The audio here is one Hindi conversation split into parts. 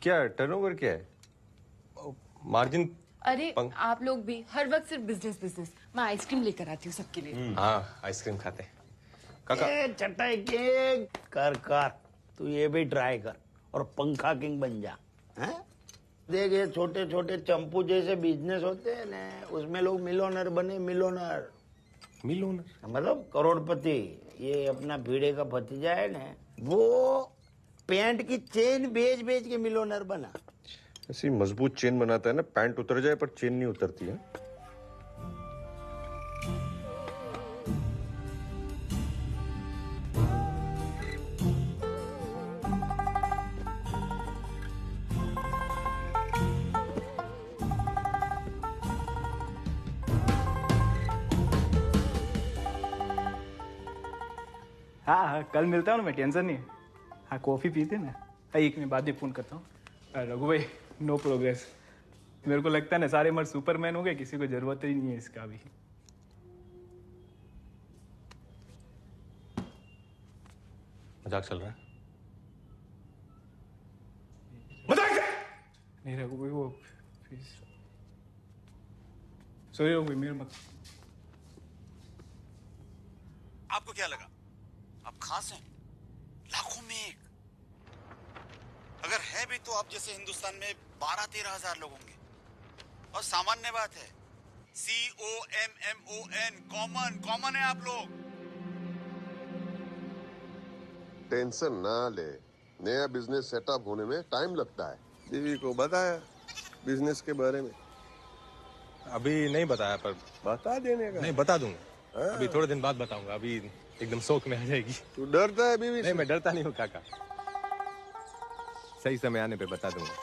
क्या टर्नओवर क्या है? मार्जिन? अरे आप लोग भी हर वक्त सिर्फ बिजनेस बिजनेस। मैं आइसक्रीम लेकर आती हूँ सबके लिए। हाँ, आइसक्रीम खाते हैं। काका चटाई के कर तू ये भी ट्राई कर और पंखा किंग बन जा। हैं? देख ये छोटे छोटे चंपू जैसे बिजनेस होते हैं ना, उसमें लोग मिलोनर बने। मिलोनर मतलब करोड़पति। ये अपना भीड़े का भतीजा है ना, वो पैंट की चेन बेच बेच के मिलोनर बना। ऐसी मजबूत चेन बनाता है ना, पैंट उतर जाए पर चेन नहीं उतरती है। हाँ, कल मिलता हूँ ना मैं, टेंशन नहीं है। हाँ, कॉफ़ी पीते ना। हाँ, एक मिनट बाद में फ़ोन करता हूँ। रघु भाई, नो प्रोग्रेस। मेरे को लगता है ना सारे मर्द सुपरमैन हो गए, किसी को जरूरत ही नहीं है इसका भी। मजाक चल रहा है? नहीं रघु भाई, वो सॉरी रघु भाई, मेरा मत। आपको क्या लगा आप खास हैं? लाखों में एक। अगर है भी तो आप जैसे हिंदुस्तान में 12-13 हजार लोग होंगे। और सामान्य बात है, COMMON, कॉमन है आप लोग। टेंशन ना ले, नया बिजनेस सेटअप होने में टाइम लगता है। बीवी को बताया बिजनेस के बारे में? अभी नहीं बताया, पर बता देने का। नहीं, बता दूंगा। अभी थोड़े दिन बाद बताऊंगा। अभी एकदम शौक में आ जाएगी। तू डरता है बीवी से? नहीं, मैं डरता नहीं हूँ काका। सही समय आने पे बता दूंगा।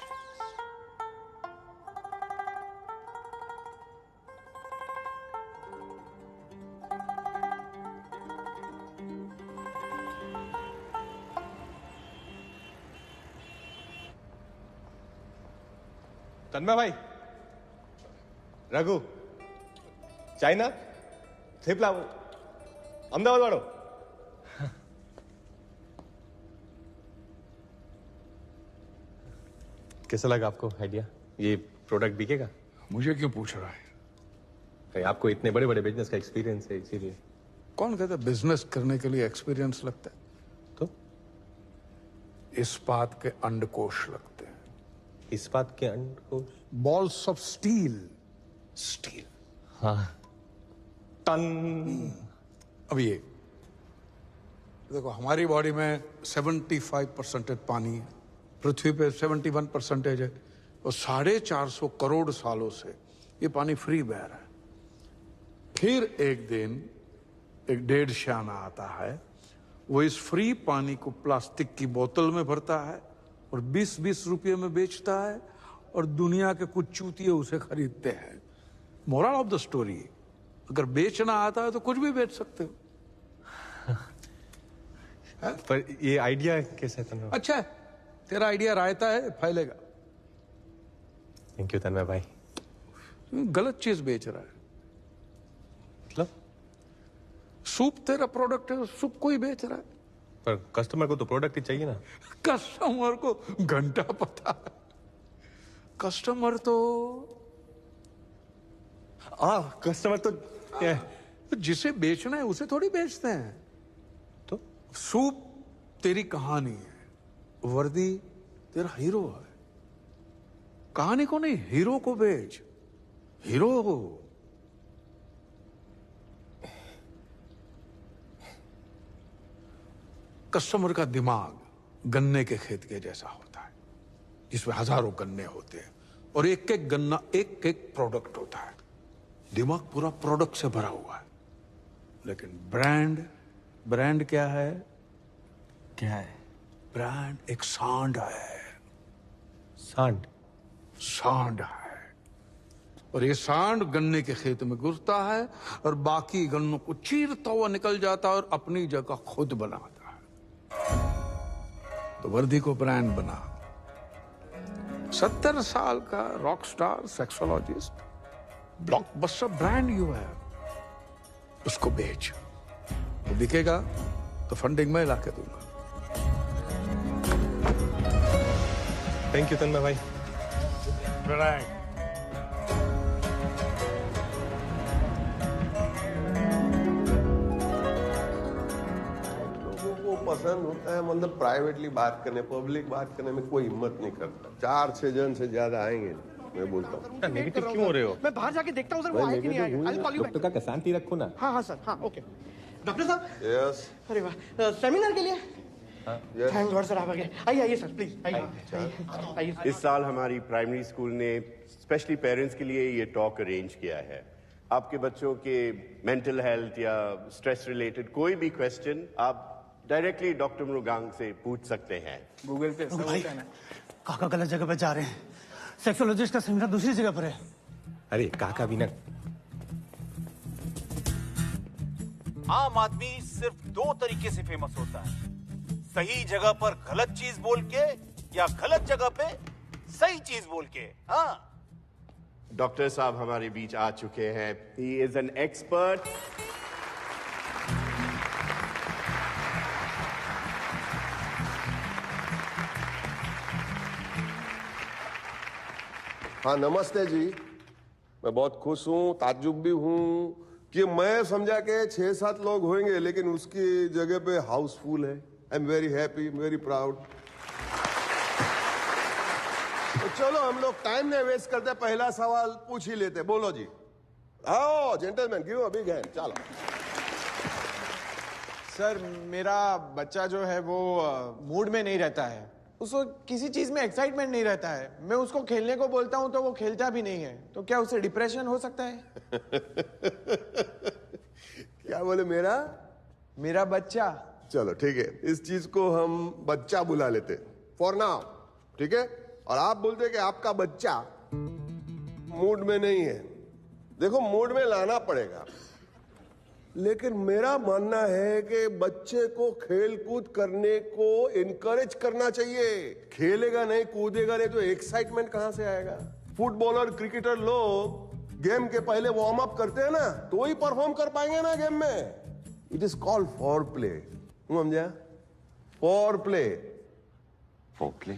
तन्मय भाई, रघु, चाइना थेपला अहमदाबाद वालों। कैसा लगा आपको आइडिया? ये प्रोडक्ट बिकेगा? मुझे क्यों पूछ रहा है? भाई, आपको इतने बड़े बड़े बिजनेस का एक्सपीरियंस है, इसीलिए। कौन कहता है बिजनेस करने के लिए एक्सपीरियंस लगता है? तो इस्पात के अंडकोश लगते हैं। इस्पात के अंडकोश? Balls of steel. स्टील। हाँ, टन। अब ये देखो, हमारी बॉडी में 75% पानी है, पृथ्वी पे 71% है, और 450 करोड़ सालों से ये पानी फ्री बह रहा है। फिर एक दिन एक डेढ़ श्याना आता है, वो इस फ्री पानी को प्लास्टिक की बोतल में भरता है और 20-20 रुपये में बेचता है, और दुनिया के कुछ चूतिए उसे खरीदते हैं। मोरल ऑफ द स्टोरी, अगर बेचना आता है तो कुछ भी बेच सकते हो। पर ये आइडिया कैसे है तन्मय? अच्छा है, तेरा आइडिया रायता है, फैलेगा। थैंक यू तन्मय भाई। गलत चीज बेच रहा है। मतलब? सूप तेरा प्रोडक्ट है, सूप कोई बेच रहा है। पर कस्टमर को तो प्रोडक्ट ही चाहिए ना। कस्टमर को घंटा पता है। कस्टमर तो कस्टमर तो जिसे बेचना है उसे थोड़ी बेचते हैं। तो सूप तेरी कहानी है, वर्दी तेरा हीरो है। कहानी को नहीं, हीरो को बेच। हीरो हो। कस्टमर का दिमाग गन्ने के खेत के जैसा होता है, जिसमें हजारों गन्ने होते हैं और एक एक गन्ना एक एक प्रोडक्ट होता है। दिमाग पूरा प्रोडक्ट से भरा हुआ है। लेकिन ब्रांड क्या है? क्या है? ब्रांड एक सांड है। सांड है, और ये सांड गन्ने के खेत में घुसता है और बाकी गन्नों को चीरता हुआ निकल जाता है और अपनी जगह खुद बनाता है। तो वर्दी को ब्रांड बना। 70 साल का rock star sexologist, blockbuster brand you है, उसको बेच। वो बिकेगा तो फंडिंग मैं ला के दूंगा। थैंक यू तन्मय भाई। राइट। लोगों को पसंद होता है मतलब प्राइवेटली बात करने, पब्लिक बात करने में कोई हिम्मत नहीं करता। 4-6 जन से ज्यादा आएंगे नहीं, मैं बोलता हूँ। नेगेटिव क्यों हो रहे हो? मैं बाहर जाके देखता हूँ सर, वो आए कि नहीं आए। I'll call you back. Doctor का शांति रखो ना। हाँ हाँ सर, हाँ ओके। डॉक्टर साहब, यस अरे वाह, सेमिनार के लिए यस। थैंक गॉड सर, आप आ गए। आइए आइए सर, प्लीज आइए आइए सर। इस साल हमारी प्राइमरी स्कूल ने स्पेशली पेरेंट्स के लिए ये टॉक अरेंज किया है। आपके बच्चों के मेंटल हेल्थ या स्ट्रेस रिलेटेड कोई भी क्वेश्चन आप डायरेक्टली डॉक्टर मृगांक से पूछ सकते हैं। गूगल पे सब होता है ना। काका गलत जगह पे जा रहे हैं। सेक्सोलॉजिस्ट का सेमिनार दूसरी जगह पर है। अरे काका भी ना। आम आदमी सिर्फ 2 तरीके से फेमस होता है, सही जगह पर गलत चीज बोल के या गलत जगह पे सही चीज बोल के। हाँ, डॉक्टर साहब हमारे बीच आ चुके हैं। He is an expert. हाँ नमस्ते जी। मैं बहुत खुश हूँ, ताज्जुब भी हूँ कि मैं समझा के 6-7 लोग होंगे लेकिन उसकी जगह पे हाउसफुल है। I am very happy, very proud. तो चलो हम लोग टाइम नहीं वेस्ट करते, पहला सवाल पूछ ही लेते। बोलो जी। आओ gentleman, give a big hand. चलो सर, मेरा बच्चा जो है वो मूड में नहीं रहता है। उसको किसी चीज में एक्साइटमेंट नहीं रहता है। मैं उसको खेलने को बोलता हूं तो वो खेलता भी नहीं है। तो क्या उसे डिप्रेशन हो सकता है? क्या बोले? मेरा बच्चा। चलो ठीक है, इस चीज को हम बच्चा बुला लेते फॉर नाउ, ठीक है। और आप बोलते कि आपका बच्चा मूड में नहीं है। देखो मूड में लाना पड़ेगा, लेकिन मेरा मानना है कि बच्चे को खेल कूद करने को इनकरेज करना चाहिए। खेलेगा नहीं, कूदेगा नहीं तो एक्साइटमेंट कहां से आएगा? फुटबॉलर, क्रिकेटर लोग गेम के पहले वार्म अप करते हैं ना, तो ही परफॉर्म कर पाएंगे ना गेम में। It is called for play. समझा? For play. For play.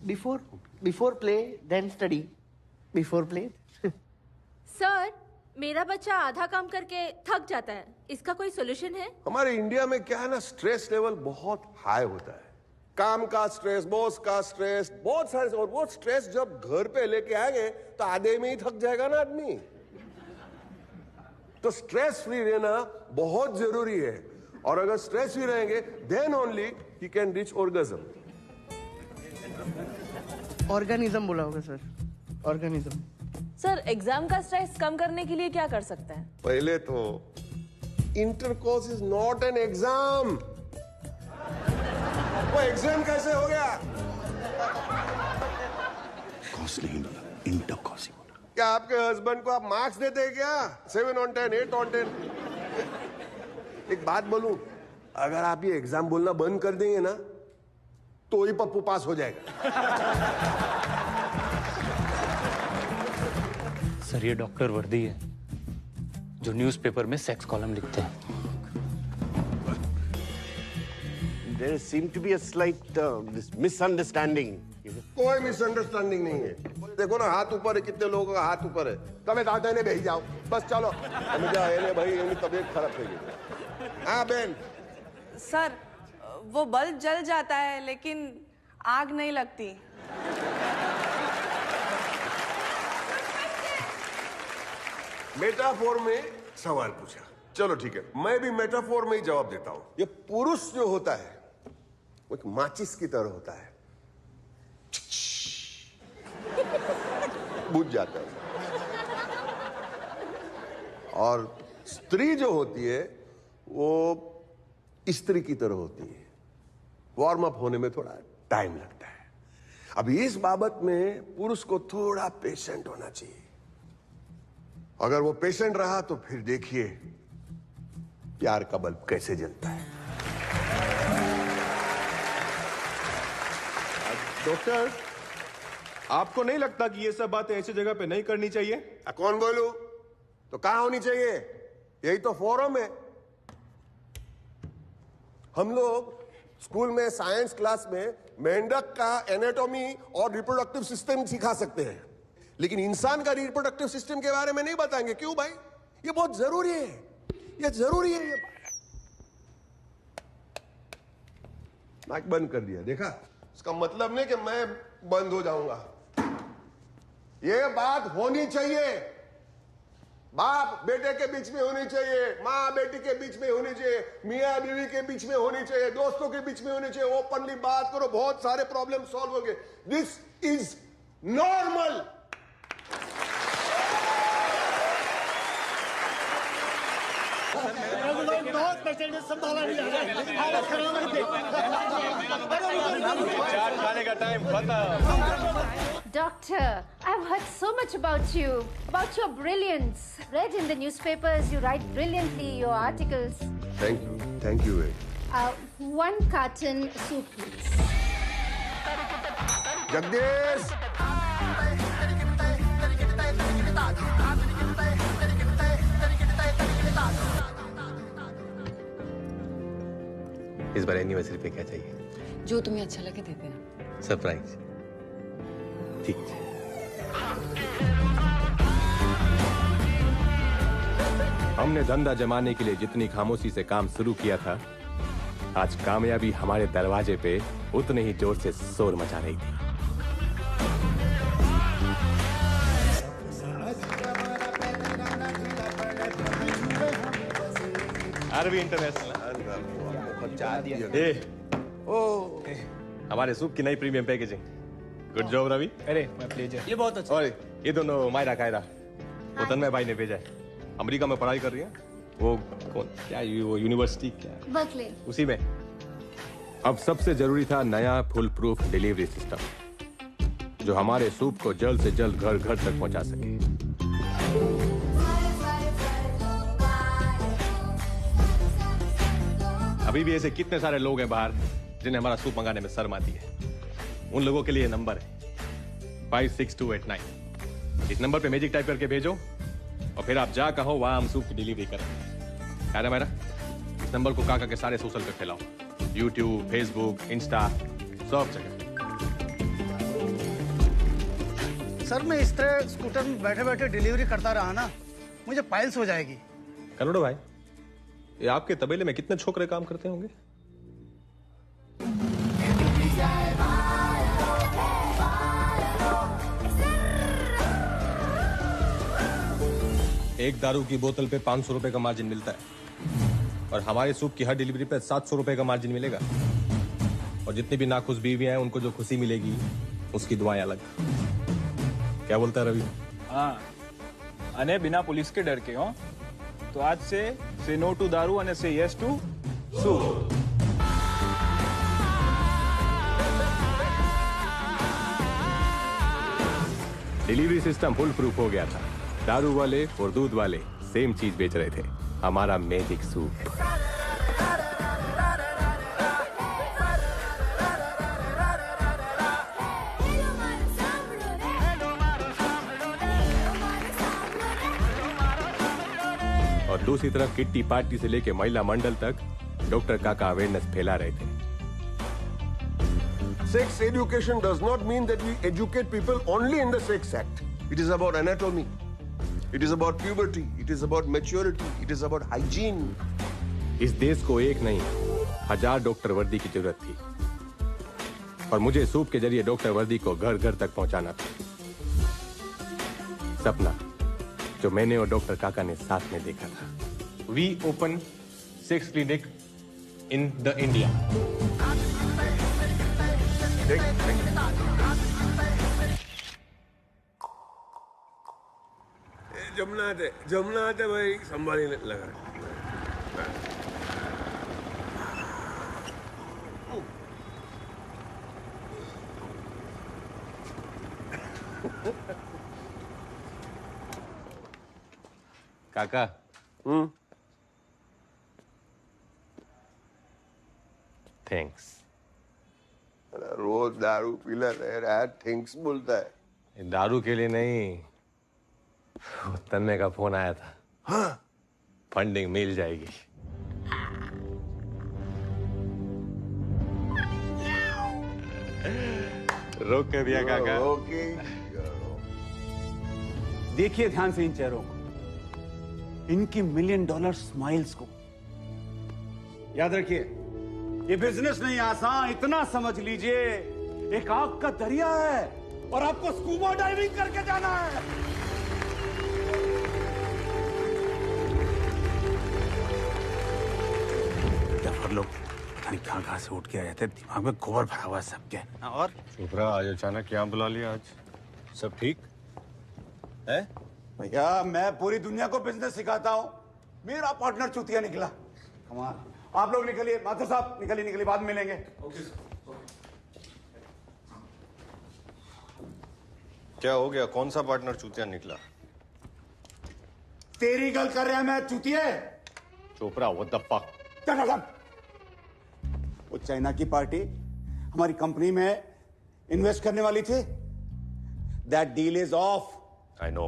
Before play then study. Before play. Sir, मेरा बच्चा आधा काम करके थक जाता है, इसका कोई सोल्यूशन है? हमारे इंडिया में क्या है ना, स्ट्रेस लेवल बहुत हाई होता है। काम का स्ट्रेस, बॉस का स्ट्रेस, बहुत सारे। और वो स्ट्रेस जब घर पे लेके आएंगे तो आधे में ही थक जाएगा ना आदमी। तो स्ट्रेस फ्री रहना बहुत जरूरी है। और अगर स्ट्रेस फ्री रहेंगे देन ओनली ही कैन रीच ऑर्गेज्म। ऑर्गेनिज्म बोला होगा सर, ऑर्गेनिज्म। सर, एग्जाम का स्ट्रेस कम करने के लिए क्या कर सकता है? पहले तो intercourse is not an exam. वो एग्जाम कैसे हो गया? कॉस नहीं बोला, इंटरकॉस ही बोला। क्या आपके हस्बैंड को आप मार्क्स देते हैं क्या? 7 on 10, 8 on 10? एक बात बोलूं, अगर आप ये एग्जाम बोलना बंद कर देंगे ना तो ही पप्पू पास हो जाएगा। सर, ये डॉक्टर वर्दी है जो न्यूज़पेपर में सेक्स कॉलम लिखते हैं। There seemed to be a slight this misunderstanding. कोई मिसअंडरस्टैंडिंग नहीं है। देखो ना, हाथ ऊपर है, कितने लोगों का हाथ ऊपर है। तबे दादा ने भेज जाओ बस। चलो जा भाई, तबीयत खराब થઈ हाँ बेन। सर, वो बल्ब जल जाता है लेकिन आग नहीं लगती। मेटाफोर में सवाल पूछा, चलो ठीक है, मैं भी मेटाफोर में ही जवाब देता हूं। ये पुरुष जो होता है वो एक माचिस की तरह होता है, बुझ जाता है। और स्त्री जो होती है वो स्त्री की तरह होती है, वार्म अप होने में थोड़ा टाइम लगता है। अब इस बाबत में पुरुष को थोड़ा पेशेंट होना चाहिए। अगर वो पेशेंट रहा तो फिर देखिए प्यार का बल्ब कैसे जलता है। डॉक्टर, आपको नहीं लगता कि ये सब बातें ऐसी जगह पे नहीं करनी चाहिए? कौन बोलू? तो कहां होनी चाहिए? यही तो फोरम है। हम लोग स्कूल में साइंस क्लास में मेंढक का एनाटॉमी और रिप्रोडक्टिव सिस्टम सिखा सकते हैं, लेकिन इंसान का रिप्रोडक्टिव सिस्टम के बारे में नहीं बताएंगे। क्यों भाई? ये बहुत जरूरी है, ये जरूरी है। ये माइक बंद कर दिया, देखा? इसका मतलब नहीं कि मैं बंद हो जाऊंगा। ये बात होनी चाहिए, बाप बेटे के बीच में होनी चाहिए, माँ बेटी के बीच में होनी चाहिए, मियाँ बीवी के बीच में होनी चाहिए, दोस्तों के बीच में होनी चाहिए। ओपनली बात करो, बहुत सारे प्रॉब्लम सॉल्व हो गए। This is normal. खाने का टाइम खत्म। Doctor, I've heard so much about you, about your brilliance. Read in the newspapers, you write brilliantly, your articles. Thank you. One carton soup, please. Jagdish, इस बार एनिवर्सरी पे क्या चाहिए? जो तुम्हें अच्छा लगे दे देना। सरप्राइज। ठीक है। हमने धंधा जमाने के लिए जितनी खामोशी से काम शुरू किया था, आज कामयाबी हमारे दरवाजे पे उतने ही जोर से शोर मचा रही थी। RV international. हमारे सूप की नई premium packaging. Good job Ravi. अरे मैं प्लेजर। ये बहुत अच्छा। और ये दोनों मायरा कायरा, वो तन्मय भाई ने भेजा है। अमेरिका में पढ़ाई कर रही है। वो कौन क्या वो यूनिवर्सिटी क्या बर्कले। उसी में। अब सबसे जरूरी था नया फुल प्रूफ डिलीवरी सिस्टम, जो हमारे सूप को जल्द से जल्द घर घर तक पहुंचा सके। अभी भी ऐसे कितने सारे लोग हैं बाहर जिन्हें हमारा सूप मंगाने में शर्म आती है। उन लोगों के लिए नंबर है 56289। इस नंबर पे मैजिक टाइप करके भेजो और फिर आप जा कहो वहां हम सूप की डिलीवरी करें। क्या है मेरा? इस नंबर को काका के सारे सोशल पे फैलाओ, यूट्यूब, फेसबुक, इंस्टा, सब जगह। सर मैं इस तरह स्कूटर में बैठे बैठे डिलीवरी करता रहा ना, मुझे पाइल्स हो जाएगी। करोड़ो भाई, ये आपके तबेले में कितने छोकरे काम करते होंगे? एक दारू की बोतल पे 500 रुपए का मार्जिन मिलता है, और हमारे सूप की हर डिलीवरी पे 700 रुपए का मार्जिन मिलेगा। और जितनी भी नाखुश बीवियां हैं उनको जो खुशी मिलेगी उसकी दुआएं अलग। क्या बोलता है रवि? हाँ, अने बिना पुलिस के डर के हो तो आज से नो टू दारू અને से yes to soup. Delivery system foolproof हो गया था। दारू वाले और दूध वाले सेम चीज बेच रहे थे, हमारा मैजिक सूप। और दूसरी तरफ किट्टी पार्टी से लेके महिला मंडल तक डॉक्टर काका अवेयरनेस फैला रहे थे। Sex education does not mean that we educate people only in the sex act. It is about anatomy. It is about puberty. It is about maturity. It is about hygiene. इस देश को एक नहीं 1000 डॉक्टर वर्दी की जरूरत थी, और मुझे सूप के जरिए डॉक्टर वर्दी को घर घर तक पहुंचाना था। सपना जो मैंने और डॉक्टर काका ने साथ में देखा था। We open sex clinic in the India. Jamuna थे भाई, संभालने लगा। काका, थैंक्स। रोज दारू पीला रह रहा है, थैंक्स बोलता है। दारू के लिए नहीं, तन्मय का फोन आया था। हाँ? फंडिंग मिल जाएगी। रोक कर दिया काका। देखिए ध्यान से इन चेहरों को, इनकी $1 मिलियन स्माइल्स को। याद रखिए, ये बिजनेस नहीं आसान, इतना समझ लीजिए एक आग का दरिया है और आपको स्कूबा डाइविंग करके जाना है। लोग पता नहीं कहां से उठ के आए थे, दिमाग में गोबर भरा हुआ है सबके। और चोपड़ा आज अचानक क्या बुला लिया? आज सब ठीक है? भैया मैं पूरी दुनिया को बिजनेस सिखाता हूँ, मेरा पार्टनर चूतिया निकला। कमाल। आप लोग निकलिए, माथुर साहब निकलिए, बाद में मिलेंगे। क्या हो गया? कौन सा पार्टनर चूतिया निकला? तेरी गल कर रहा मैं चूतिया। Chopra what the fuck? वो चाइना की पार्टी हमारी कंपनी में इन्वेस्ट करने वाली थी। That deal is of. I know,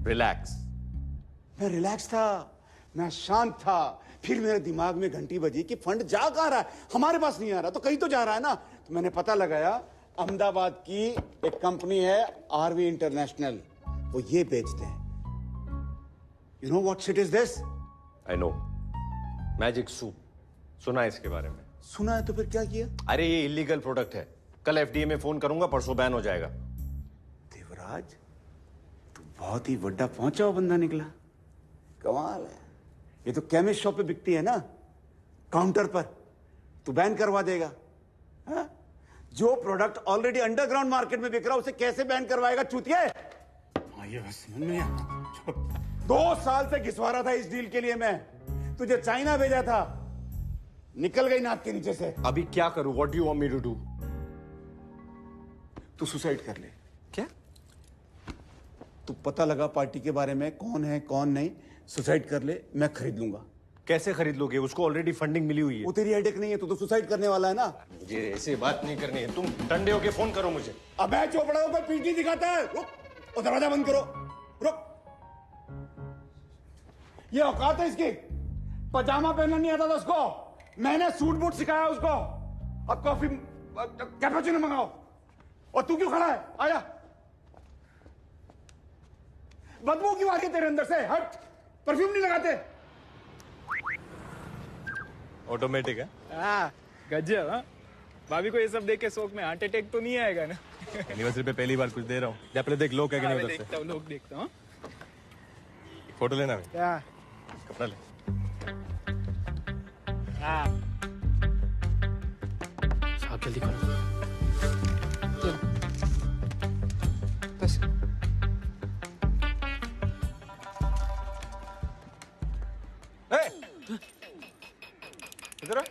relax. मैं रिलैक्स था, मैं शांत था, फिर मेरे दिमाग में घंटी बजी कि फंड जा कहां रहा है, हमारे पास नहीं आ रहा तो कहीं तो जा रहा है ना। तो मैंने पता लगाया, अहमदाबाद की एक कंपनी है आरवी इंटरनेशनल, वो ये बेचते हैं। You know what shit is this? I know, magic soup. सुना है इसके बारे में? सुना है तो फिर क्या किया? अरे ये इलीगल प्रोडक्ट है, कल एफडीए में फोन करूंगा, परसों बैन हो जाएगा। देवराज तू बहुत ही बड़ा पहुंचा हुआ बंदा निकला, कमाल है। ये तो केमिस्ट शॉप पे बिकती है ना, काउंटर पर, तू बैन करवा देगा? हा? जो प्रोडक्ट ऑलरेडी अंडरग्राउंड मार्केट में बिक रहा उसे कैसे बैन करवाएगा चूतिया? ये बस समझ में नहीं आता। 2 साल से घिसवा रहा था इस डील के लिए मैं, तुझे चाइना भेजा था, निकल गई नाक के नीचे से। अभी क्या करूं? What do you want me to do? तू सुसाइड कर ले। क्या? तू पता लगा पार्टी के बारे में, कौन है कौन नहीं, सुसाइड कर ले, मैं खरीद लूंगा। कैसे खरीद लोगे? उसको ऑलरेडी फंडिंग मिली हुई है। वो तेरी हेडेक नहीं है, तू तो सुसाइड करने वाला है ना। मुझे ऐसे बात नहीं करनी है, तुम ठंडे होके फोन करो मुझे। अबे चोपड़ा को पीठ नहीं दिखाता है। रुक, और दरवाजा बंद करो। रुक, ये औकात है इसकी? पजामा पहनना नहीं आता था उसको, मैंने सूट बूट सिखाया उसको। अब कॉफी कैपुचिनो मंगाओ। और तू क्यों खड़ा है? आया। बदबू क्यों आ रही है तेरे अंदर से? हट, परफ्यूम नहीं लगाते? ऑटोमेटिक है। हाँ गजब। हाँ भाभी को ये सब देख के शौक में हार्ट अटैक तो नहीं आएगा ना? एनिवर्सरी पे पहली बार कुछ दे रहा हूँ। जा पहले देख, लोग है कि नहीं उधर से। देखता हूँ, लोग देखता हूँ। फोटो लेना है? क्या? कपड़ा ले। हाँ साहब जल्दी करो। बस इधर आ।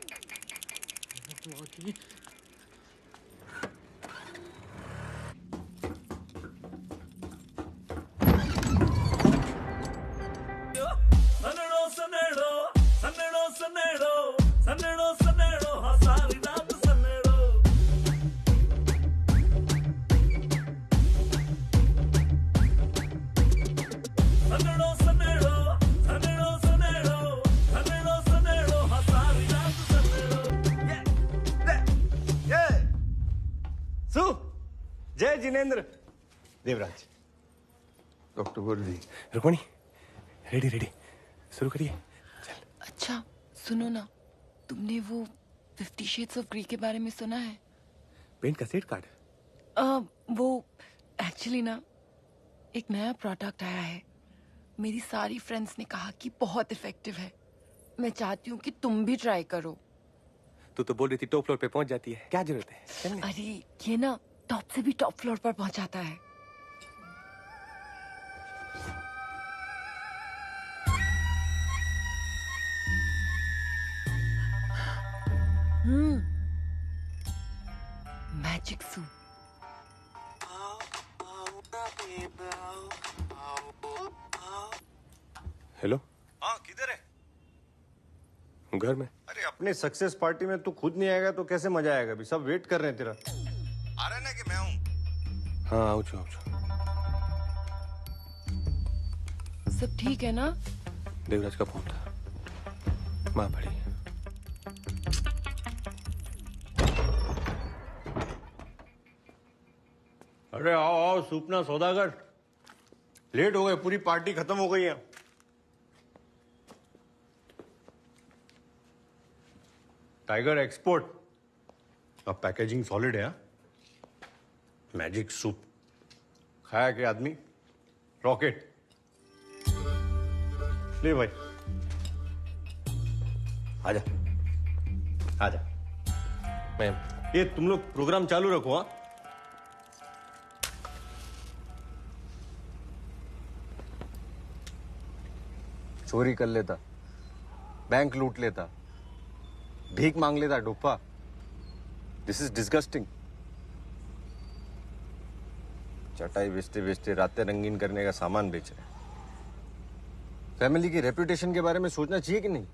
जय जिनेंद्र। देवराज। डॉक्टर वर्दी। रुक्मणी, रेडी रेडी, शुरू करिए। अच्छा सुनो ना, तुमने वो 50 Shades of Grey के बारे में सुना है? पेंट का सेट कार्ड? वो एक्चुअली ना एक नया प्रोडक्ट आया है, मेरी सारी फ्रेंड्स ने कहा कि बहुत इफेक्टिव है। मैं चाहती हूँ कि तुम भी ट्राई करो। तू तो बोल रही थी टॉप फ्लोर पे पहुंच जाती है, क्या जरूरत है? अरे ये ना टॉप से भी टॉप फ्लोर पर पहुंचाता है। Magic soup. हेलो। हाँ किधर है? घर में। अरे अपने सक्सेस पार्टी में तू खुद नहीं आएगा तो कैसे मजा आएगा? अभी सब वेट कर रहे हैं तेरा। आ रहा है ना कि मैं हूँ? हाँ आओ छो। सब ठीक है ना? देवराज का फोन था, माँ पड़ी। अरे आओ आओ सूपना सौदागर, लेट हो गए, पूरी पार्टी खत्म हो गई है। टाइगर एक्सपोर्ट, अब पैकेजिंग सॉलिड है। मैजिक सूप खाया के आदमी रॉकेट। ले भाई, आजा आजा। मैं ये तुम लोग प्रोग्राम चालू रखो। हाँ, चोरी कर लेता, बैंक लूट लेता, भीख मांग लेता डुप्पा। This is disgusting. चटाई बेचते बेचते रातें रंगीन करने का सामान बेच रहे। फैमिली की रेपुटेशन के बारे में सोचना चाहिए कि नहीं?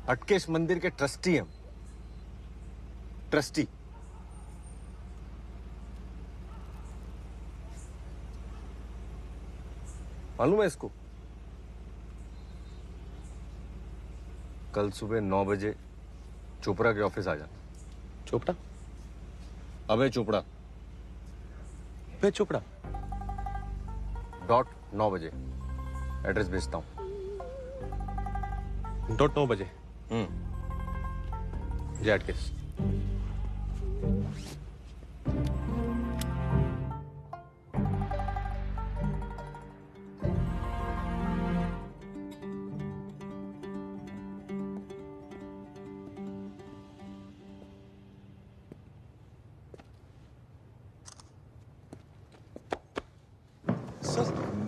अटकेश मंदिर के ट्रस्टी हम, ट्रस्टी। मालूम है इसको? कल सुबह 9 बजे चोपड़ा के ऑफिस आ जाना। चोपड़ा? अबे चोपड़ा। अबे चोपड़ा डॉट 9 बजे एड्रेस भेजता हूँ। डॉट 9 बजे। जय अटकेश।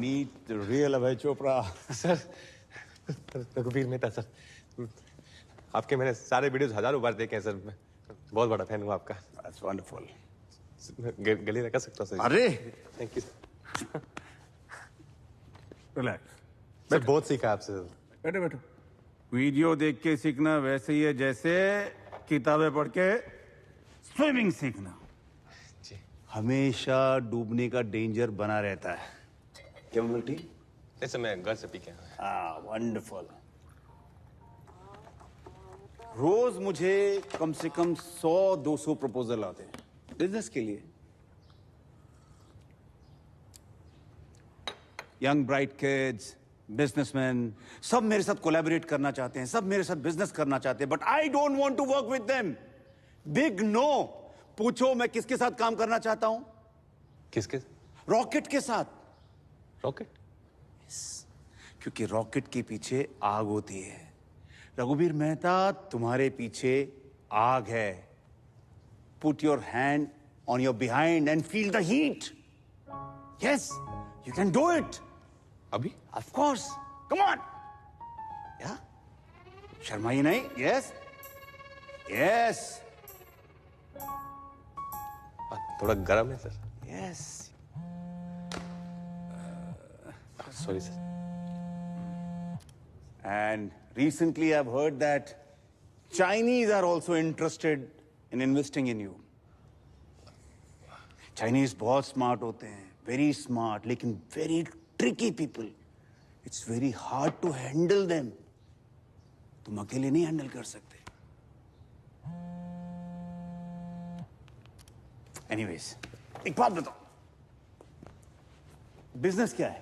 मीट रियल अभय चोपड़ा। सर, रघुवीर मेहता सर, आपके मैंने सारे वीडियोस हजारों बार देखे हैं सर। मैं बहुत बड़ा फैन हूँ आपका। That's wonderful. गले लगा सकता हूँ सर? अरे thank you sir. Relax. Sir बहुत सीखा आपसे सर। बैठो बैठो। वीडियो देख के सीखना वैसे ही है जैसे किताबें पढ़ के स्विमिंग सीखना। हमेशा डूबने का डेंजर बना रहता है। क्या मिलती? ऐसे मैं घर से पी के आया। वंडरफुल। रोज मुझे कम से कम 100-200 प्रपोजल आते हैं बिजनेस के लिए। यंग ब्राइट किड्स, बिजनेसमैन, सब मेरे साथ कोलैबोरेट करना चाहते हैं, सब मेरे साथ बिजनेस करना चाहते हैं, but I don't want to work with them. Big no. पूछो मैं किसके साथ काम करना चाहता हूं? किसके? रॉकेट के साथ। रॉकेट? क्योंकि रॉकेट के पीछे आग होती है। रघुवीर मेहता, तुम्हारे पीछे आग है। Put your hand on your behind and feel the heat. Yes, you can do it. अभी? Of course, come on. या शर्माइए नहीं। Yes yes. थोड़ा गर्म है sir. Yes. Sorry sir. And recently I've heard that Chinese are also interested in investing in you. Chinese बहुत smart होते हैं, very smart, लेकिन very tricky people. It's very hard to handle them. तुम अकेले नहीं हैंडल कर सकते। Anyways, एक बात बताओ, बिजनेस क्या है?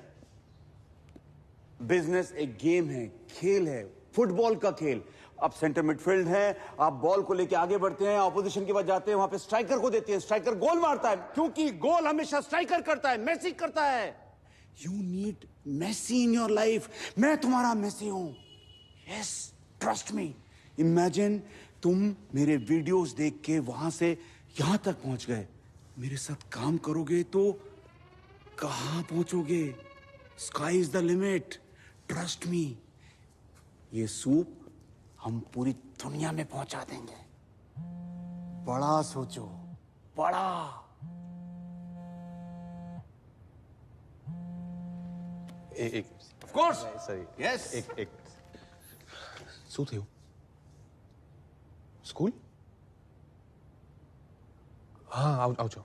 बिजनेस एक गेम है, खेल है, फुटबॉल का खेल। आप सेंटर मिडफील्ड हैं, आप बॉल को लेके आगे बढ़ते हैं, ऑपोजिशन के पास जाते हैं, वहां पे स्ट्राइकर को देते हैं, स्ट्राइकर गोल मारता है, क्योंकि गोल हमेशा स्ट्राइकर करता है, मेसी करता है। You need Messi in your life. मैं तुम्हारा मेसी हूं। Yes, trust me. इमेजिन तुम मेरे वीडियोस देख के वहां से यहां तक पहुंच गए। मेरे साथ काम करोगे तो कहां पहुंचोगे? Sky is the limit. Trust me. ये सूप हम पूरी दुनिया में पहुंचा देंगे। बड़ा सोचो, बड़ा। एक ऑफ कोर्स। Sir yes. एक શું થયું? સ્કૂલ? હા આવજો।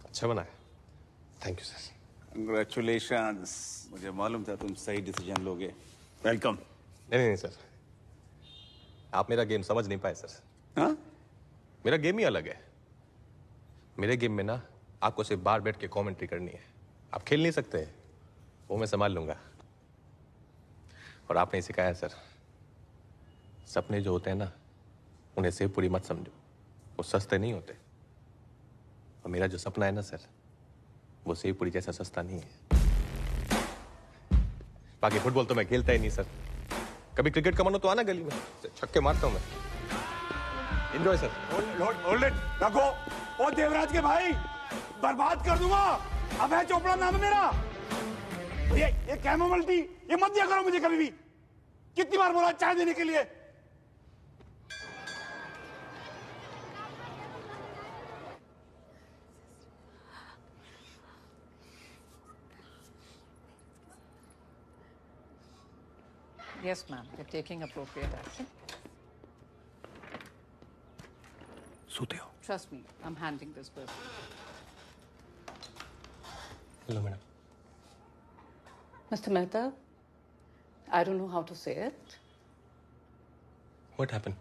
अच्छा बनाया, थैंक यू सर। कंग्रेचुलेशंस। मुझे मालूम था तुम सही डिसीजन लोगे। वेलकम। नहीं सर, आप मेरा गेम समझ नहीं पाए सर। हाँ? मेरा गेम ही अलग है। मेरे गेम में ना आपको सिर्फ बाहर बैठ के कमेंट्री करनी है, आप खेल नहीं सकते, वो मैं संभाल लूंगा। और आपने सिखाया सर, सपने जो होते हैं ना उन्हें सेव पूरी मत समझो, वो सस्ते नहीं होते। और मेरा जो सपना है ना सर, वो सेव पूरी जैसा सस्ता नहीं है। बाकी फुटबॉल तो मैं खेलता ही नहीं सर। कभी क्रिकेट का मन हो तो आना गली में, छक्के मारता हूं मैं। Enjoy sir. होल्ड इट, रखो। ओ देवराज के भाई, बर्बाद कर दूंगा। अभय चोपड़ा नाम है मेरा। ये कैमोमाइल टी ये मत दिया करो मुझे कभी भी। कितनी बार बोला चाय देने के लिए। Yes, ma'am. You're taking appropriate action. सोते हो? Trust me, I'm handling this person. Hello madam. Mr. Mehta, I don't know how to say it. What happened?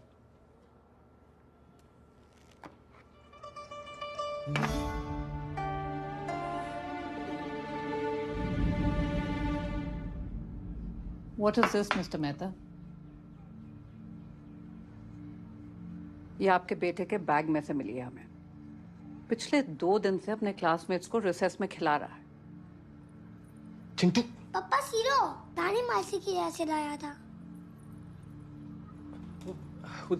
What is this, Mr. Mehta? ये आपके बेटे के बैग में से मिली है हमें। पिछले 2 दिन से अपने क्लासमेट्स को रिसेस में खिला रहा है। चिंटू। पापा सीरो दानी मासी की यहाँ से लाया था।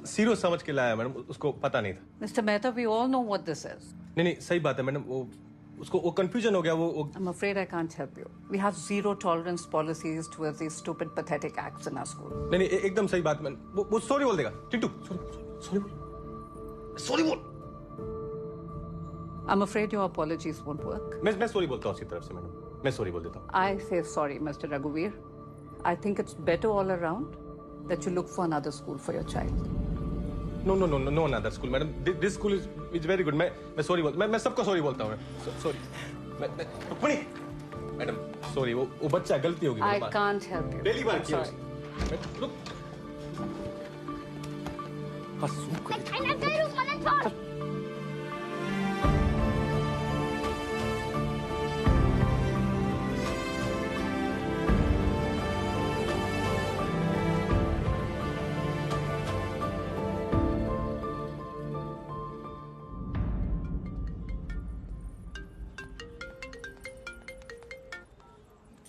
सीरियस समझ के लाया मैडम, उसको पता नहीं था। Mr. Mehta, we all know what this is. नहीं सही बात है मैडम, वो कंफ्यूजन हो गया वो। I'm afraid I can't help you. We have zero tolerance policies towards these stupid, pathetic acts in our school. नहीं एकदम सही बात मैडम। वो सॉरी बोल देगा। चिंटू सॉरी बोल। I'm afraid your apologies won't work. मैं सॉरी बोलता हूँ उसकी तरफ से मैडम, मैं सॉरी बोल देता हूँ। I say sorry, Mr. Raghuveer. I think it's better all around that you look for another school for your child. No another school madam. This school is very good। मैं सॉरी मैं सबको सॉरी बोलता हूँ। सॉरी रुक्मिणी मैडम, सॉरी वो बच्चा गलती होगी। I can't help you. पहली बार किया Sorry.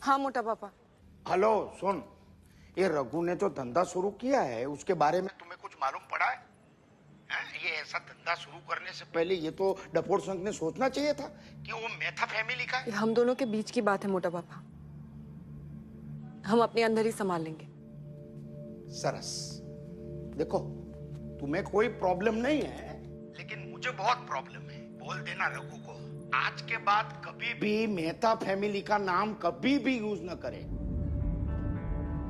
हाँ मोटा पापा। हेलो सुन, ये रघु ने जो धंधा शुरू किया है उसके बारे में तुम्हें कुछ मालूम पड़ा है? ये ऐसा धंधा शुरू करने से पहले ये तो डफोर संघ ने सोचना चाहिए था कि वो मेहता फैमिली का है। हम दोनों के बीच की बात है मोटा पापा, हम अपने अंदर ही संभाल लेंगे। सरस। देखो तुम्हें कोई प्रॉब्लम नहीं है, लेकिन मुझे बहुत प्रॉब्लम है। बोल देना रघु को आज के बाद कभी भी मेहता फैमिली का नाम कभी भी यूज न करे।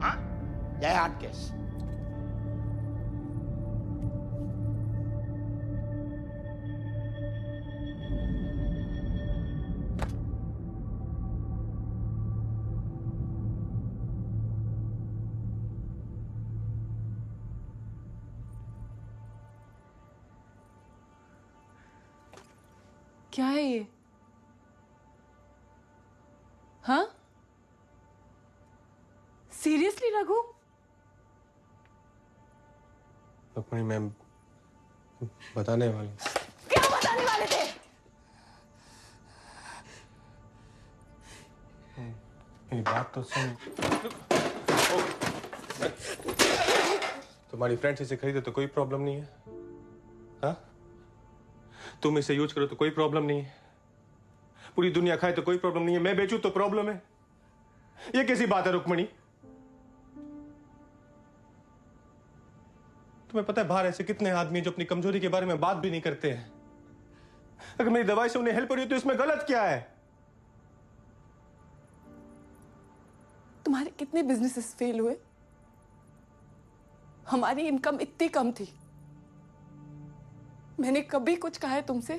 हाँ? जय हार्ट केस। क्या है ये? हाँ? सीरियसली रघु? रुक्मिणी मैम बताने वाले। क्या बताने वाले थे? मेरी बात तो सुन। तुम्हारी फ्रेंड इसे खरीदे तो कोई प्रॉब्लम नहीं है। हाँ? तुम इसे यूज करो तो कोई प्रॉब्लम नहीं है। पूरी दुनिया खाए तो कोई प्रॉब्लम नहीं है। मैं बेचूं तो प्रॉब्लम है। ये कैसी बात है रुक्मिणी? तुम्हें पता है बाहर ऐसे कितने आदमी जो अपनी कमजोरी के बारे में बात भी नहीं करते हैं। अगर मेरी दवाई से उन्हें हेल्प हो रही है तो इसमें गलत क्या है? तुम्हारे कितने बिजनेसेस फेल हुए? हमारी इनकम इतनी कम थी, मैंने कभी कुछ कहा है तुमसे?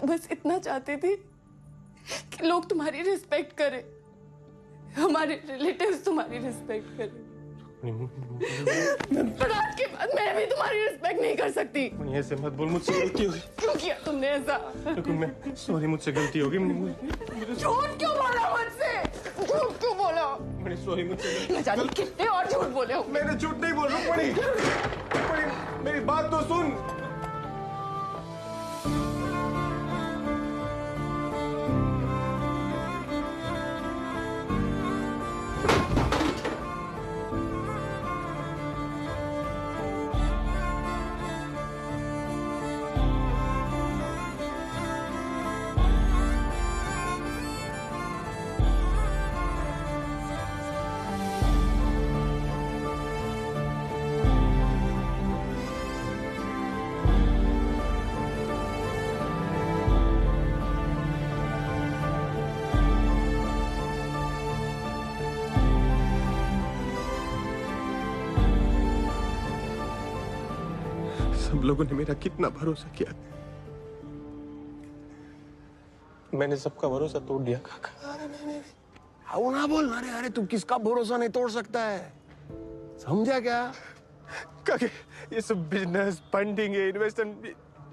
बस इतना चाहती थी कि लोग तुम्हारी रिस्पेक्ट करें, हमारे रिलेटिव्स तुम्हारी रिस्पेक्ट करें। पर आज के बाद मैं भी तुम्हारी रिस्पेक्ट नहीं कर सकती। ऐसे मत बोल, मुझसे गलती हो गई। क्यों किया तुमने ऐसा? मैं सॉरी, मुझसे गलती हो गई। झूठ क्यों बोला मुझसे? झूठ क्यों बोला? सॉरी, मुझसे मैं जाने कितने और झूठ बोले हो। मैंने झूठ नहीं बोल रहा। मेरी बात तो सुन। सब लोगों ने मेरा कितना भरोसा किया, मैंने सबका भरोसा तोड़ दिया काका। आओ ना बोल। अरे अरे तू किसका भरोसा नहीं तोड़ सकता है, समझा क्या? काका ये सब बिजनेस फंडिंग इन्वेस्टमेंट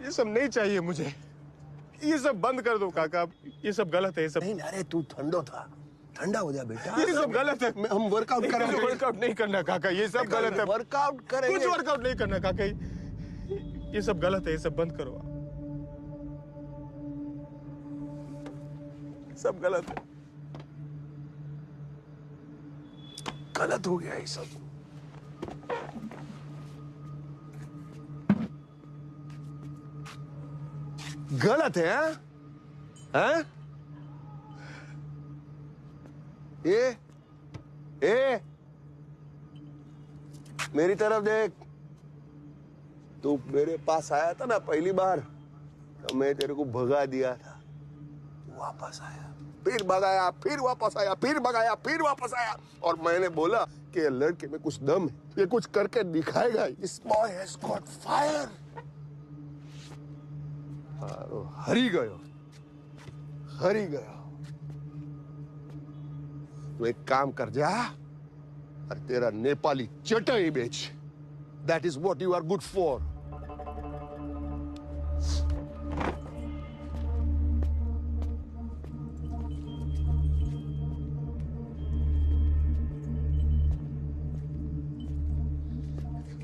ये सब नहीं चाहिए मुझे। ये सब बंद कर दो काका, ये सब गलत है। ये सब नहीं। अरे तू ठंडो था, ठंडा हो जा बेटा। ये सब गलत है। हम वर्कआउट करेंगे। वर्कआउट नहीं करना काका, ये सब गलत है। वर्कआउट करेंगे। कुछ वर्कआउट नहीं करना काका, ये सब गलत है। ये सब बंद करो, सब गलत है। गलत हो गया ये सब। गलत है हाँ? हाँ? ए मेरी तरफ देख। तू मेरे पास आया था ना पहली बार, तो मैं तेरे को भगा दिया था। वापस आया, फिर भगाया, फिर वापस आया, फिर भगाया, फिर वापस आया। और मैंने बोला कि ये लड़के में कुछ दम है, ये कुछ करके दिखाएगा। This boy has got fire। हरी गयो, हरी गयो। तो एक काम कर जा और तेरा नेपाली चटाई बेच। That is what you are good for।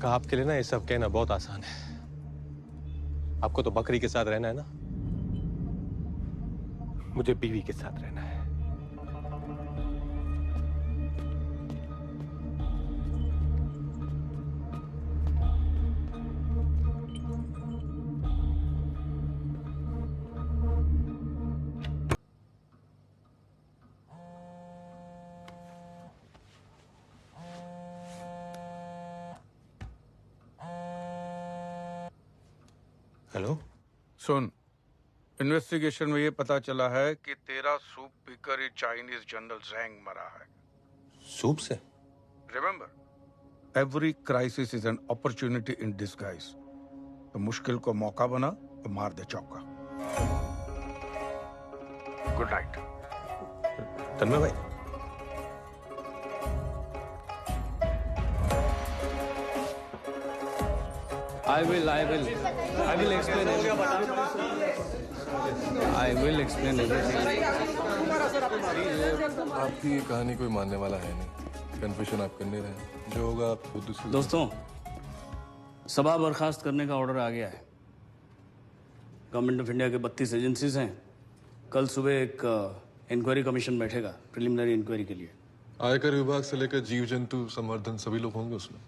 आपके लिए ना ये सब कहना बहुत आसान है। आपको तो बकरी के साथ रहना है ना, मुझे बीवी के साथ रहना है। हेलो सुन, इन्वेस्टिगेशन में ये पता चला है कि तेरा सूप पीकर ही चाइनीज जनरल ज़ैंग मरा है। सूप से? Remember, every crisis is an opportunity in disguise. तो मुश्किल को मौका बना और मार दे चौका। Good night. तन्मय भाई, I will explain everything. I will explain everything. आपकी ये कहानी कोई मानने वाला है नहीं। कन्फेशन आप करने रहे, जो होगा आप खुद उसी। दोस्तों, सभा बर्खास्त करने का ऑर्डर आ गया है। गवर्नमेंट ऑफ इंडिया के 32 एजेंसीज हैं। कल सुबह एक इंक्वायरी कमीशन बैठेगा प्रिलिमिनरी इंक्वायरी के लिए। आयकर विभाग से लेकर जीव जंतु संवर्धन सभी लोग होंगे उसमें।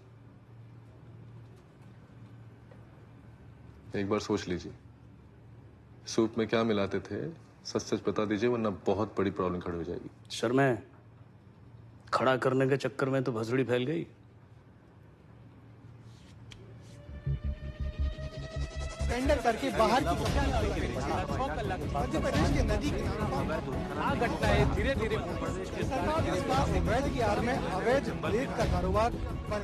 एक बार सोच लीजिए, सूप में क्या मिलाते थे, सच सच बता दीजिए, वरना बहुत बड़ी प्रॉब्लम खड़ी हो जाएगी। शर्मा, खड़ा करने के चक्कर में तो भसड़ी फैल गई। टेंडर करके बाहर की मध्य प्रदेश के नदी घटनाएं धीरे धीरे अवैध की आड़ में अवैध लेड का कारोबार पर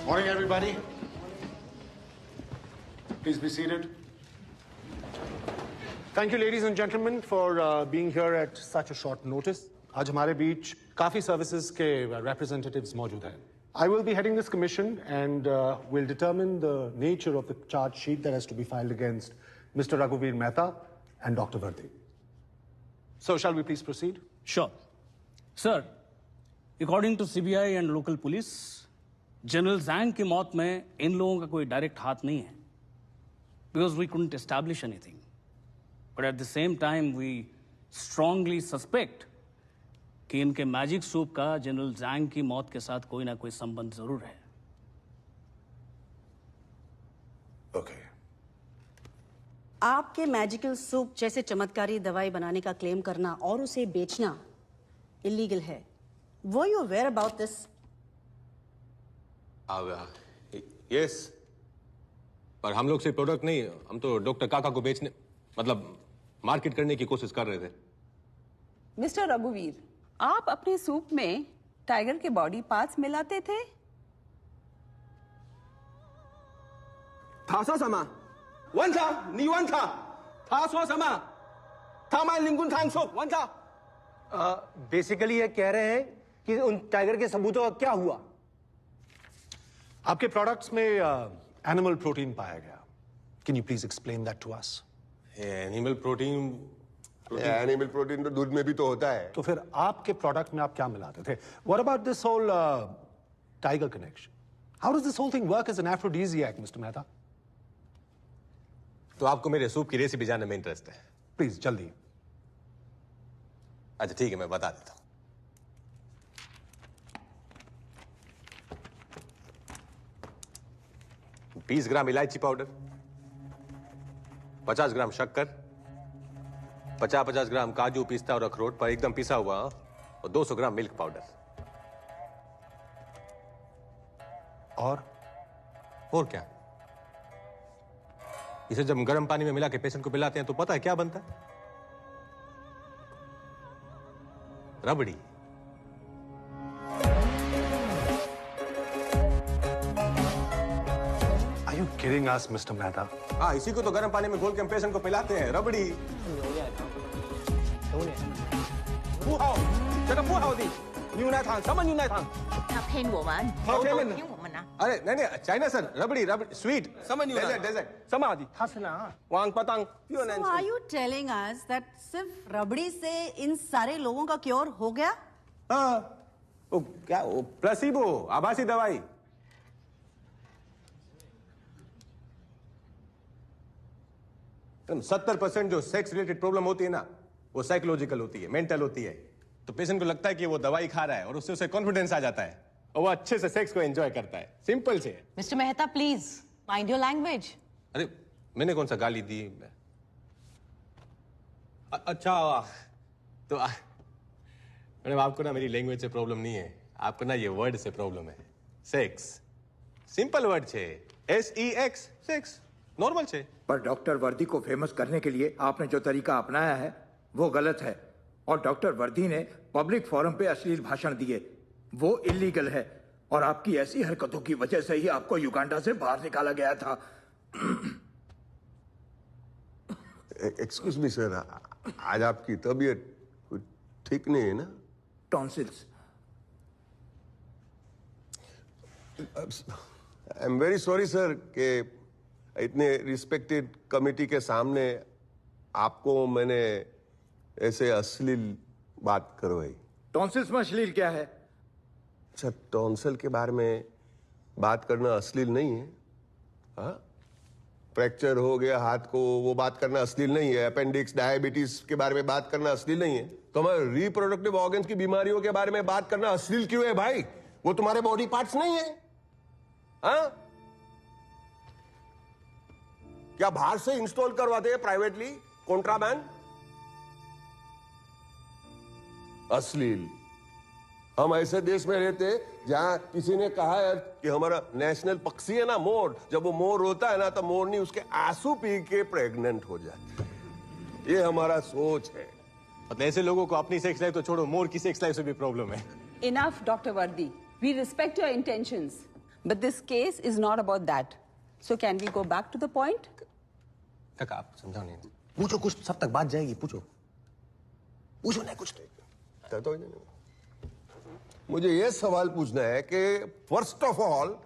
Morning, everybody. Please be seated. Thank you, ladies and gentlemen, for being here at such a short notice. आज हमारे बीच काफी services के representatives मौजूद हैं. I will be heading this commission and will determine the nature of the charge sheet that has to be filed against Mr. Raghuveer Mehta and Dr. Vardhi. So, shall we please proceed? Sure. Sir, according to CBI and local police, general जैंग की मौत में इन लोगों का कोई डायरेक्ट हाथ नहीं है, because we couldn't establish anything, but at the same time we strongly suspect कि इनके मैजिक सूप का जनरल जैंग की मौत के साथ कोई ना कोई संबंध जरूर है. ओके. आपके मैजिकल सूप जैसे चमत्कारी दवाई बनाने का क्लेम करना और उसे बेचना इलीगल है. Were you aware about this? Yes, पर हम लोग से प्रोडक्ट नहीं, हम तो डॉक्टर काका को बेचने मतलब मार्केट करने की कोशिश कर रहे थे. मिस्टर रघुवीर, आप अपने सूप में टाइगर के बॉडी पार्ट्स मिलाते थे? 他说什么？文超，你问他，他说什么？他卖灵魂汤素，文超。बेसिकली ये कह रहे हैं कि उन टाइगर के सबूतों का क्या हुआ? आपके प्रोडक्ट्स में एनिमल प्रोटीन पाया गया. Can you please explain that to us? Animal protein animal protein तो दूध में भी तो होता है. तो फिर आपके प्रोडक्ट में आप क्या मिलाते थे? What about this whole tiger connection? How does this whole thing work as an aphrodisiac, mister Mehta? तो आपको मेरे सूप की रेसिपी जानने में इंटरेस्ट है? प्लीज जल्दी. अच्छा ठीक है, मैं बता देता हूं. 20 ग्राम इलायची पाउडर, 50 ग्राम शक्कर, 50-50 ग्राम काजू, पिस्ता और अखरोट पर एकदम पिसा हुआ, और 200 ग्राम मिल्क पाउडर. और क्या? इसे जब गर्म पानी में मिला के पेशेंट को पिलाते हैं तो पता है क्या बनता है? रबड़ी. Are you kidding us, Mr. Mehta? हाँ, इसी को तो गर्म पानी में घोल के हम पेशेंट को पिलाते हैं, रबड़ी. अरे नहीं नहीं, China sir, rabri sweet. So are you telling us that सिर्फ रबड़ी से इन सारे लोगों का क्योर हो गया? हाँ, वो क्या, वो प्लेसिबो, आभासी दवाई. तो 70% जो सेक्स रिलेटेड प्रॉब्लम होती है ना, वो साइकोलॉजिकल होती है, मेंटल होती है. तो पेशेंट को लगता है कि वो दवाई खा रहा है और उससे उसे कॉन्फिडेंस आ जाता है और वो अच्छे से सेक्स को एंजॉय करता है. सिंपल से. Mister Mehta, please mind your language. अरे मैंने कौन सा गाली दी? अच्छा, तो मैडम आपको ना मेरी लैंग्वेज से प्रॉब्लम नहीं है, आपको ना ये वर्ड से प्रॉब्लम है. सेक्स सिंपल वर्ड छे, SEX, सेक्स नॉर्मल छे. पर डॉक्टर वर्दी को फेमस करने के लिए आपने जो तरीका अपनाया है वो गलत है, और डॉक्टर वर्दी ने पब्लिक फोरम पे अश्लील भाषण दिए, वो इलीगल है, और आपकी ऐसी हरकतों की वजह से ही आपको युगांडा से बाहर निकाला गया था. एक्सक्यूज मी सर, आज आपकी तबीयत ठीक नहीं है ना? Tonsils. I am very sorry sir कि इतने रिस्पेक्टेड कमिटी के सामने आपको मैंने ऐसे अश्लील बात करवाई. टॉन्सिल्स में अश्लील क्या है? अच्छा, टॉन्सिल के बारे में बात करना अश्लील नहीं है? हाँ, फ्रैक्चर हो गया हाथ को, वो बात करना अश्लील नहीं है? अपेंडिक्स, डायबिटीज के बारे में बात करना अश्लील नहीं है? तो हमारे रिप्रोडक्टिव ऑर्गन्स की बीमारियों के बारे में बात करना अश्लील क्यों है भाई? वो तुम्हारे बॉडी पार्ट्स नहीं है? हाँ, क्या बाहर से इंस्टॉल करवाते हैं प्राइवेटली, कॉन्ट्राबैंड? अश्लील. हम ऐसे देश में रहते हैं जहां किसी ने कहा है कि हमारा नेशनल पक्षी है ना मोर, जब वो मोर रोता है ना तो मोरनी उसके आंसू पी के प्रेग्नेंट हो जाती है. ये हमारा सोच है. मतलब ऐसे लोगों को अपनी सेक्स लाइफ तो छोड़ो, मोर की सेक्स लाइफ से भी प्रॉब्लम है. Enough, Dr. Vardi. We respect your intentions, But this case is not about that. So can we go back to the point? काका आप समझाओ नहीं पूछो कुछ सब तक बात जाएगी पूछो पूछो ना कुछ तो मुझे ये सवाल पूछना है कि फर्स्ट ऑफ ऑल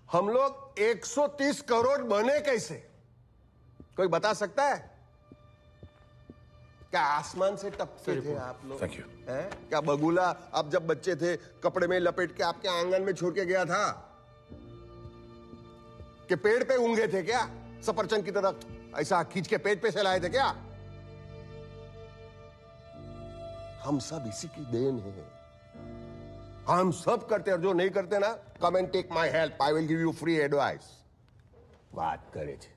हम लोग 130 करोड़ बने कैसे कोई बता सकता है क्या आसमान से टपके थे आप लोग हैं क्या बगुला आप जब बच्चे थे कपड़े में लपेट के आपके आंगन में छोड़ के गया था कि पेड़ पे ऊंगे थे क्या सफरचंद की तरह ऐसा खींच के पेट पे से लाए थे क्या हम सब इसी की देन है हम सब करते हैं और जो नहीं करते ना come and take my help I will give you free advice बात करे थे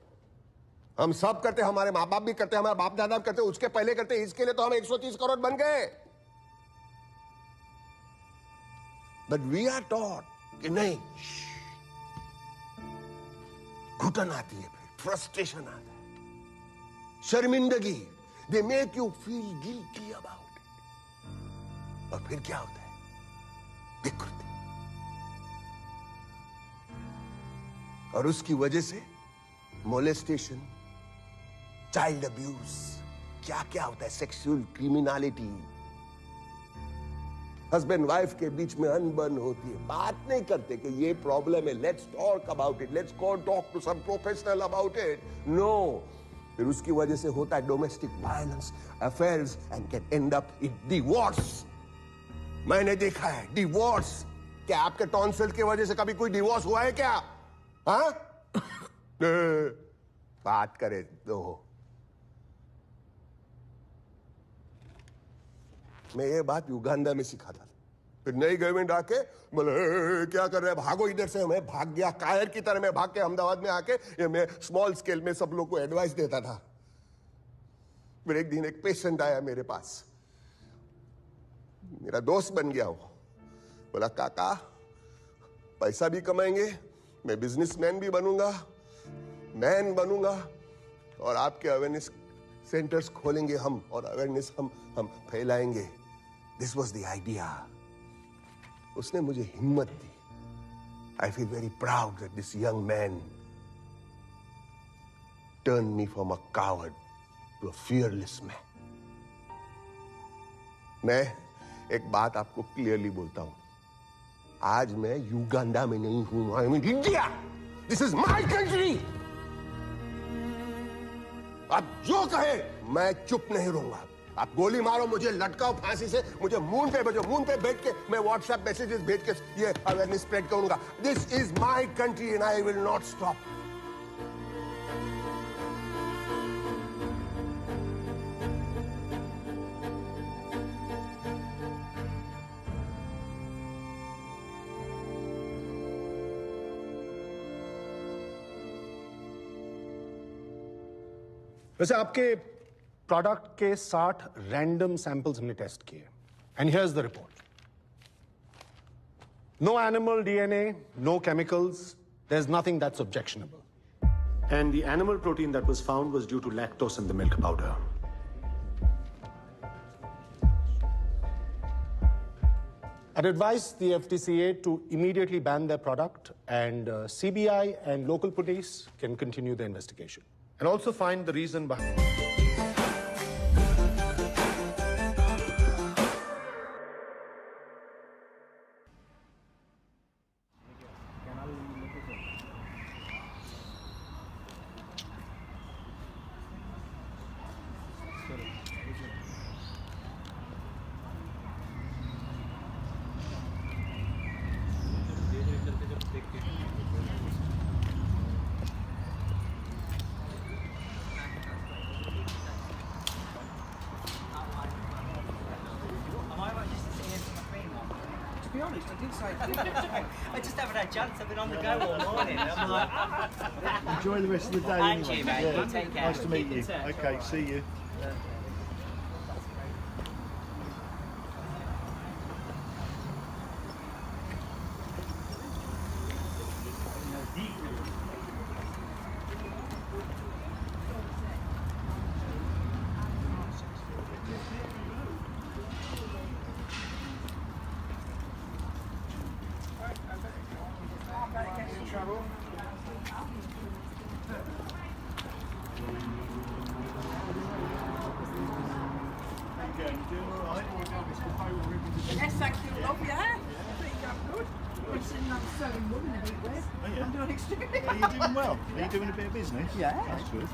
हम सब करते हमारे माँ बाप भी करते हमारे बाप दादा भी करते उसके पहले करते इसके लिए तो हम 130 करोड़ बन गए बट वी आर टॉट कि नहीं घुटन आती है फिर फ्रस्ट्रेशन आता है शर्मिंदगी they make you feel guilty about it और फिर क्या होता है विकृति और उसकी वजह से मोलेस्टेशन चाइल्ड अब्यूज क्या क्या होता है सेक्सुअल क्रिमिनलिटी हस्बैंड वाइफ के बीच में अनबन होती है बात नहीं करते कि ये प्रॉब्लम है let's talk about it let's go talk to some professional about it no फिर उसकी वजह से होता है domestic violence affairs and can end up in divorce मैंने देखा है डिवोर्स क्या आपके टॉन्सिल की वजह से कभी कोई डिवोर्स हुआ है क्या हाँ बात करे दो मैं ये बात युगांडा में सीखा था फिर नई गवर्नमेंट आके बोले क्या कर रहे हैं भागो इधर से मैं भाग गया कायर की तरह मैं भाग के अहमदाबाद में आके ये मैं स्मॉल स्केल में सब लोग को एडवाइस देता था फिर एक दिन एक पेशेंट आया मेरे पास मेरा दोस्त बन गया वो बोला काका पैसा भी कमाएंगे मैं बिजनेसमैन भी बनूंगा मैन बनूंगा और आपके अवेयरनेस सेंटर्स खोलेंगे हम और अवेयरनेस हम फैलाएंगे दिस वाज द आइडिया उसने मुझे हिम्मत दी I feel very proud that this young man turn me from a coward to a fearless man मैं एक बात आपको क्लियरली बोलता हूं आज मैं युगांडा में नहीं हूं I am in India this is my country आप जो कहे मैं चुप नहीं रहूंगा आप गोली मारो मुझे लटकाओ फांसी से मुझे मून पे भेजो मून पे बैठ के मैं व्हाट्सएप मैसेजेस भेज के ये अवेयरनेस स्प्रेड करूंगा this is my country and I will not stop वैसे आपके प्रोडक्ट के 60 रैंडम सैंपल्स हमने टेस्ट किए and here's the report no animal DNA no chemicals there is nothing that's objectionable and the animal protein that was found was due to lactose in the milk powder I'd advise the FDCA to immediately ban their product and CBI and local police can continue the investigation and also find the reason behind be honest, I did say I just haven't had a chance. I've been on the go all morning. I'm like, enjoy the rest of the day. And anyway. you, mate. Yeah. You take care. Nice to meet Keep in you. touch. Okay, see you. Yes, thank you, love. Yeah, pretty damn good. We're sitting on selling wood in a heat wave. I'm doing extremely well. Are you doing well? Are you doing a bit of business? Yeah. That's good.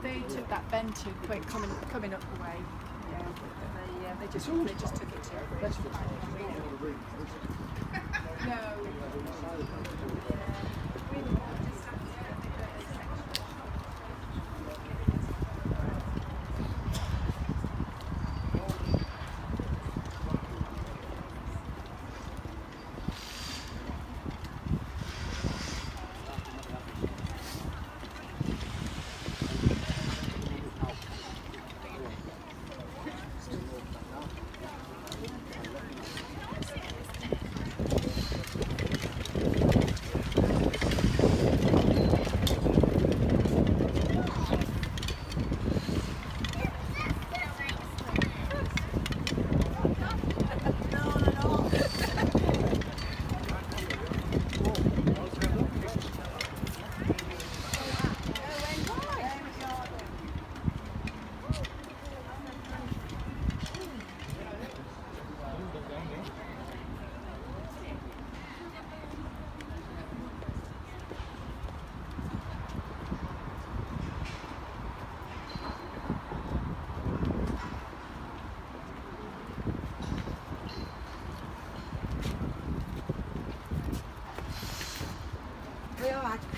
They took that bend too quick coming up the way. Yeah, they just took it too. No.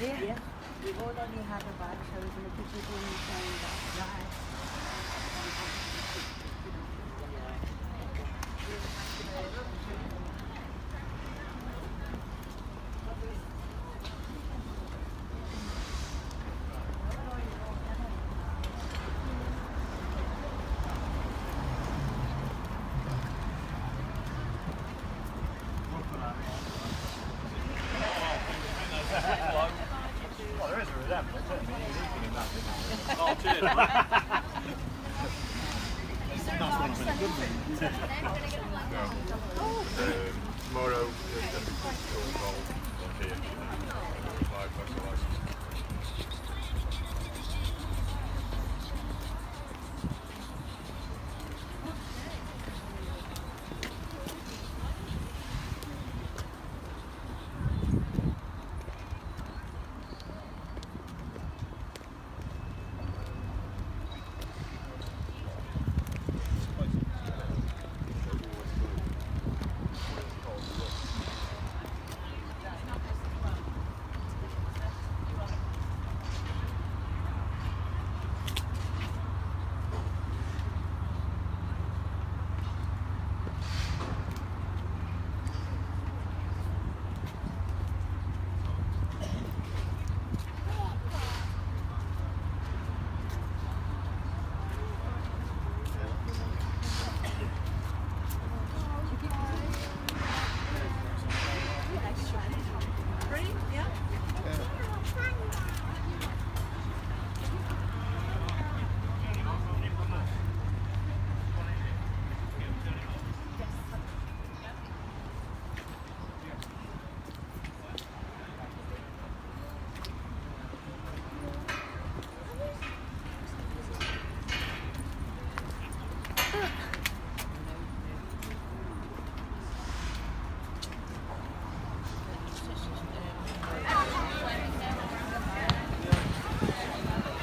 Yeah. We've all only had a bag, so we're going to put you in the same bag. Tomorrow, here. Live personal license.